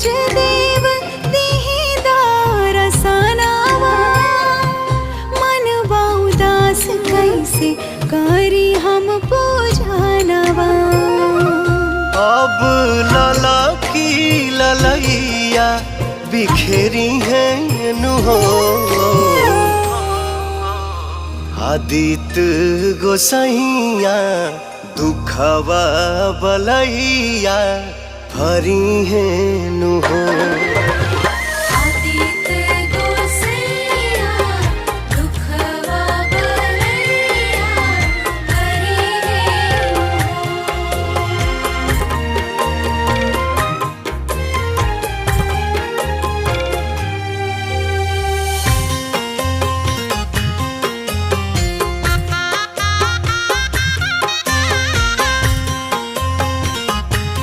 सूरज देव दीदार सनावा, मनवा उदास कैसे करी हम पूजनवा। अब लला की ललैया बिखेरी है नुहो, आदित्य गोसाइया दुखवा बलैया भरी है नुहो।